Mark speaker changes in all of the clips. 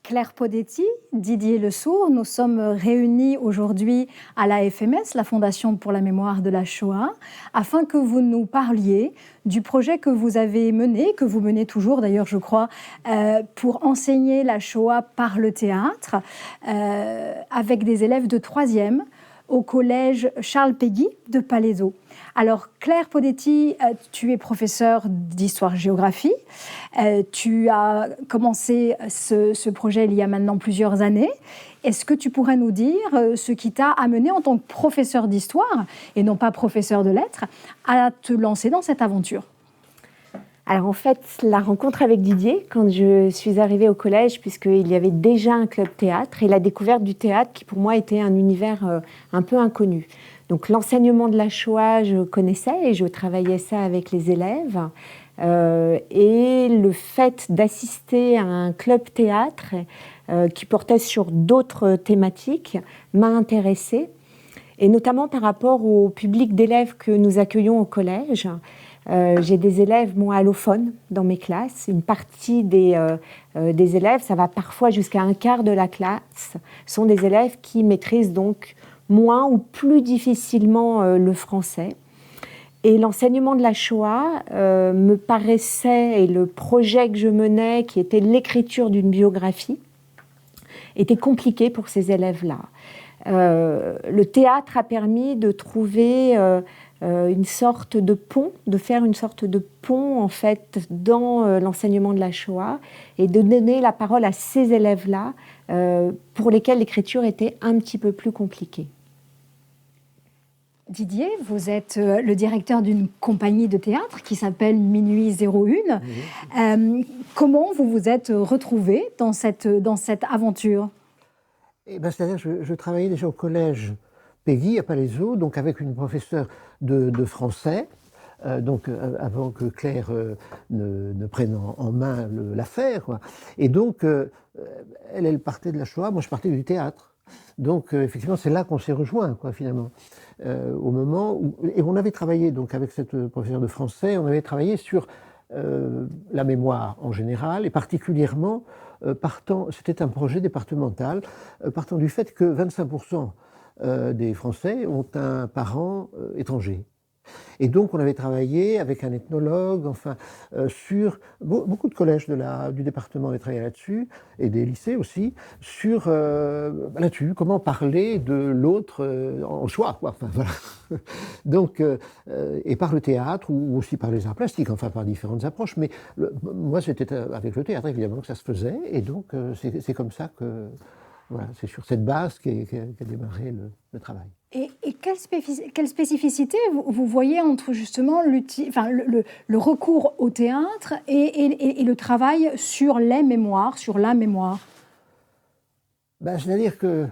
Speaker 1: Claire Podetti, Didier Lesourd, nous sommes réunis aujourd'hui à la FMS, la Fondation pour la mémoire de la Shoah, afin que vous nous parliez du projet que vous avez mené, que vous menez toujours d'ailleurs je crois, pour enseigner la Shoah par le théâtre, avec des élèves de 3e au collège Charles Péguy de Palaiseau. Alors Claire Podetti, tu es professeure d'histoire-géographie. Tu as commencé ce projet il y a maintenant plusieurs années. Est-ce que tu pourrais nous dire ce qui t'a amené en tant que professeur d'histoire, et non pas professeur de lettres, à te lancer dans cette aventure ?
Speaker 2: Alors en fait, la rencontre avec Didier, quand je suis arrivée au collège, puisqu'il y avait déjà un club théâtre, et la découverte du théâtre qui pour moi était un univers un peu inconnu. Donc l'enseignement de la Shoah, je connaissais et je travaillais ça avec les élèves. Et le fait d'assister à un club théâtre qui portait sur d'autres thématiques m'a intéressée, et notamment par rapport au public d'élèves que nous accueillons au collège. J'ai des élèves, moi, allophones dans mes classes. Une partie des élèves, ça va parfois jusqu'à un quart de la classe, sont des élèves qui maîtrisent donc moins ou plus difficilement le français. Et l'enseignement de la Shoah me paraissait, et le projet que je menais, qui était l'écriture d'une biographie, était compliqué pour ces élèves-là. Le théâtre a permis de trouver une sorte de pont, de faire une sorte de pont en fait dans l'enseignement de la Shoah, et de donner la parole à ces élèves-là pour lesquels l'écriture était un petit peu plus compliquée.
Speaker 1: Didier, vous êtes le directeur d'une compagnie de théâtre qui s'appelle Minuit 01. Comment vous vous êtes retrouvé dans cette aventure ?
Speaker 3: C'est-à-dire je travaillais déjà au collège Péguy à Palaiseau, donc avec une professeure de français, avant que Claire ne prenne en main l'affaire, quoi. Et donc, elle partait de la Shoah, moi je partais du théâtre. Donc, effectivement, c'est là qu'on s'est rejoints, quoi, finalement. Au moment où... Et on avait travaillé, donc, avec cette professeure de français, on avait travaillé sur la mémoire en général, et particulièrement, c'était un projet départemental, partant du fait que 25% des Français ont un parent étranger. Et donc, on avait travaillé avec un ethnologue, sur beaucoup de collèges du département avaient travaillé là-dessus, et des lycées aussi, là-dessus, comment parler de l'autre en soi, quoi. Voilà. Donc, et par le théâtre, ou aussi par les arts plastiques, par différentes approches. Mais moi, c'était avec le théâtre, évidemment, que ça se faisait, et donc, c'est comme ça que... Voilà, c'est sur cette base qu'a démarré le travail.
Speaker 1: Et quelle spécificité vous voyez entre justement le recours au théâtre et le travail sur les mémoires, sur la mémoire ?
Speaker 3: C'est-à-dire que,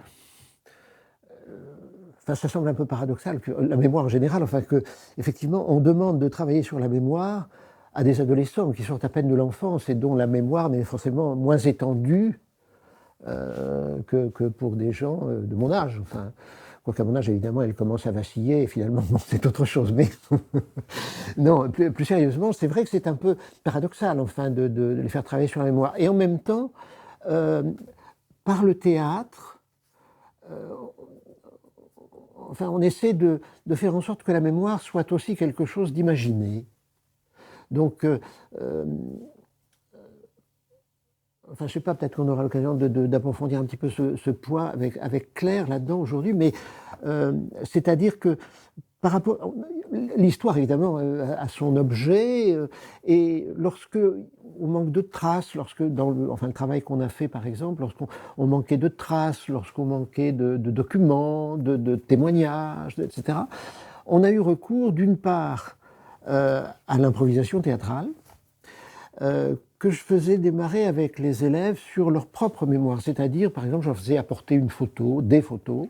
Speaker 3: ça semble un peu paradoxal, que la mémoire en général, effectivement, on demande de travailler sur la mémoire à des adolescents qui sortent à peine de l'enfance et dont la mémoire n'est forcément moins étendue que pour des gens de mon âge. Quoiqu'à mon âge, évidemment, elle commence à vaciller, et finalement, c'est autre chose. Mais non, plus sérieusement, c'est vrai que c'est un peu paradoxal, de les faire travailler sur la mémoire. Et en même temps, par le théâtre, on essaie de faire en sorte que la mémoire soit aussi quelque chose d'imaginé. Donc, je ne sais pas, peut-être qu'on aura l'occasion d'approfondir un petit peu ce point avec Claire là-dedans aujourd'hui, mais c'est-à-dire que par rapport... L'histoire, évidemment, a son objet, et lorsque on manque de traces, dans le travail qu'on a fait, par exemple, lorsqu'on manquait de traces, lorsqu'on manquait de documents, de témoignages, etc., on a eu recours, d'une part, à l'improvisation théâtrale, que je faisais démarrer avec les élèves sur leur propre mémoire. C'est-à-dire, par exemple, je leur faisais apporter une photo, des photos,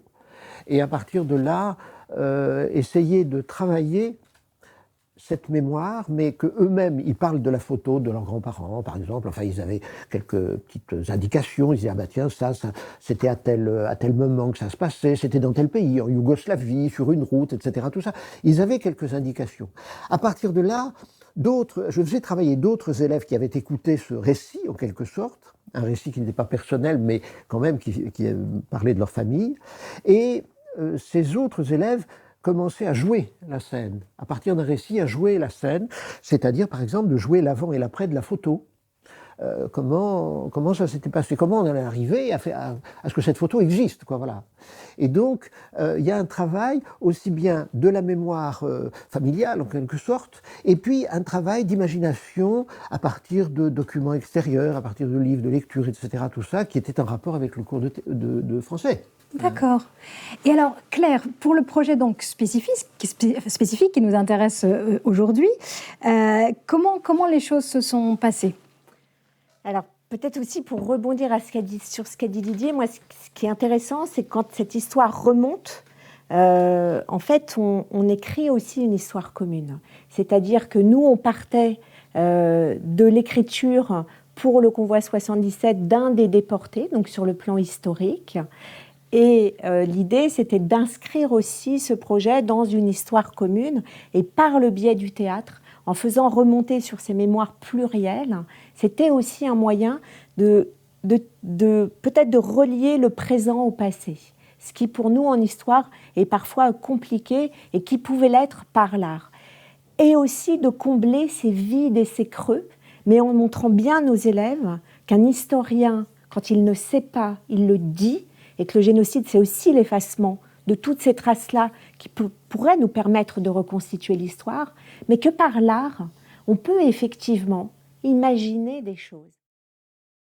Speaker 3: et à partir de là, essayer de travailler cette mémoire, mais qu'eux-mêmes, ils parlent de la photo de leurs grands-parents, par exemple. Ils avaient quelques petites indications. Ils disaient, tiens, ça c'était à tel moment que ça se passait, c'était dans tel pays, en Yougoslavie, sur une route, etc. Tout ça. Ils avaient quelques indications. À partir de là, je faisais travailler d'autres élèves qui avaient écouté ce récit, en quelque sorte, un récit qui n'était pas personnel, mais quand même qui parlait de leur famille. Et ces autres élèves commençaient à jouer la scène, à partir d'un récit, à jouer la scène, c'est-à-dire, par exemple, de jouer l'avant et l'après de la photo. Comment ça s'était passé, comment on en est arrivé à ce que cette photo existe, quoi, voilà. Et donc, il y a un travail aussi bien de la mémoire familiale, en quelque sorte, et puis un travail d'imagination à partir de documents extérieurs, à partir de livres de lecture, etc., tout ça, qui était en rapport avec le cours de français.
Speaker 1: D'accord. Et alors, Claire, pour le projet donc spécifique qui nous intéresse aujourd'hui, comment les choses se sont passées ?
Speaker 2: Alors, peut-être aussi pour rebondir sur ce qu'a dit Didier, moi, ce qui est intéressant, c'est quand cette histoire remonte, en fait, on écrit aussi une histoire commune. C'est-à-dire que nous, on partait de l'écriture pour le convoi 77 d'un des déportés, donc sur le plan historique. Et l'idée, c'était d'inscrire aussi ce projet dans une histoire commune et par le biais du théâtre, en faisant remonter sur ces mémoires plurielles, c'était aussi un moyen peut-être de relier le présent au passé. Ce qui, pour nous, en histoire, est parfois compliqué et qui pouvait l'être par l'art. Et aussi de combler ces vides et ces creux, mais en montrant bien aux élèves qu'un historien, quand il ne sait pas, il le dit, et que le génocide, c'est aussi l'effacement de toutes ces traces-là qui pourraient nous permettre de reconstituer l'histoire, mais que par l'art, on peut effectivement imaginer des choses.